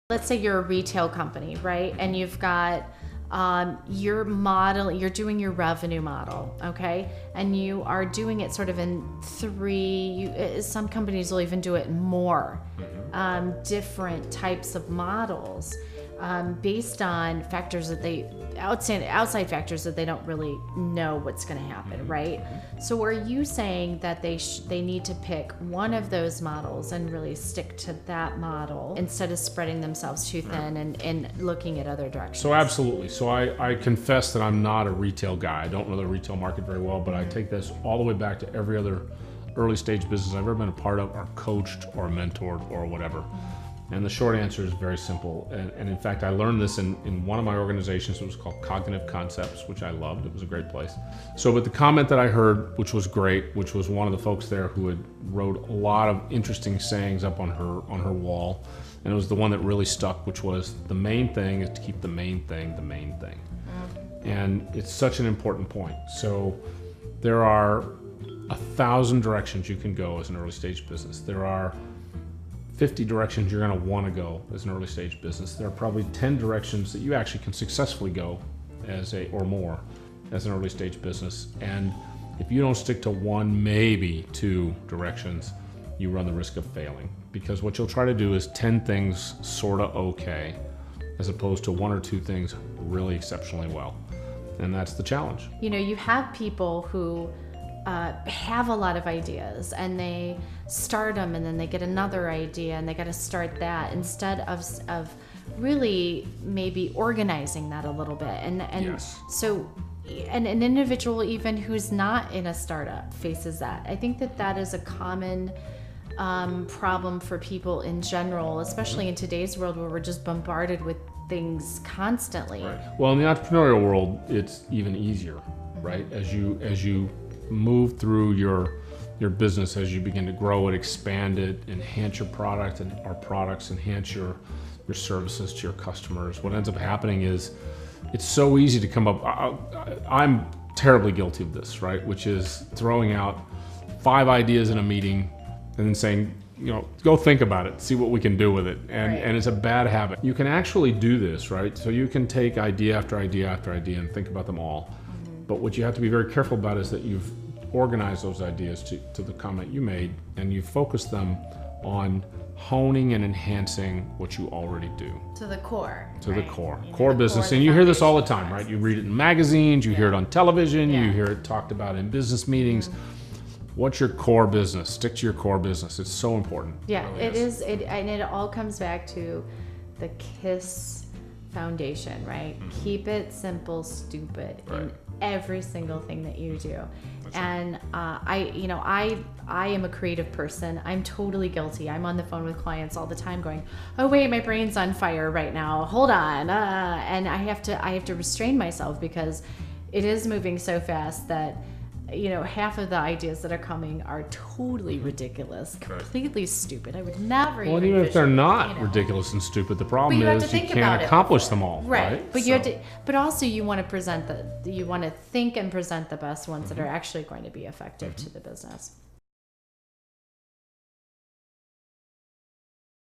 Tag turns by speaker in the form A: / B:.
A: Let's say you're a retail company, right? And you've got your model, you're doing your revenue model, okay? And you are doing it sort of in some companies will even do it in more different types of models based on factors that outside factors that they don't really know what's going to happen, right? So are you saying that they need to pick one of those models and really stick to that model instead of spreading themselves too thin and looking at other directions?
B: So absolutely. So I confess that I'm not a retail guy. I don't know the retail market very well, but I take this all the way back to every other early stage business I've ever been a part of or coached or mentored or whatever. And the short answer is very simple. And in fact, I learned this in one of my organizations. It was called Cognitive Concepts, which I loved. It was a great place. But the comment that I heard, which was great, which was one of the folks there who had wrote a lot of interesting sayings up on her wall. And it was the one that really stuck, which was the main thing is to keep the main thing the main thing. And it's such an important point. So there are 1,000 directions you can go as an early stage business. There are 50 directions you're going to want to go as an early stage business. There are probably 10 directions that you actually can successfully go or more as an early stage business. And if you don't stick to one, maybe two directions, you run the risk of failing. Because what you'll try to do is 10 things sort of okay, as opposed to one or two things really exceptionally well. And that's the challenge.
A: You have people who have a lot of ideas and they start them and then they get another idea and they got to start that instead of really maybe organizing that a little bit. And
B: yes.
A: So an individual even who's not in a startup faces that. I think that is a common problem for people in general, especially in today's world where we're just bombarded with things constantly.
B: Right. Well, in the entrepreneurial world, it's even easier, right? As you move through your business, as you begin to grow it, expand it, enhance your product and our products, enhance your services to your customers. What ends up happening is it's so easy to come up. I'm terribly guilty of this, right? Which is throwing out 5 ideas in a meeting and then saying, go think about it, see what we can do with it. And it's a bad habit. You can actually do this, right? So you can take idea after idea after idea and think about them all. But what you have to be very careful about is that you've organized those ideas to the comment you made, and you focus them on honing and enhancing what you already do.
A: To the core.
B: The core business. And you hear this all the time, right? You read it in magazines, you hear it on television, you hear it talked about in business meetings. What's your core business? Stick to your core business. It's so important.
A: Yeah, it is. And it all comes back to the KISS foundation, right? Keep it simple, stupid in every single thing that you do.
B: That's
A: and I am a creative person. I'm totally guilty. I'm on the phone with clients all the time going, oh wait, my brain's on fire right now, hold on, and I have to restrain myself because it is moving so fast that half of the ideas that are coming are totally ridiculous, completely stupid. I would never
B: even if they're not ridiculous and stupid, the problem is you can't accomplish them all. Right.
A: But but also you want to think and present the best ones that are actually going to be effective to the business.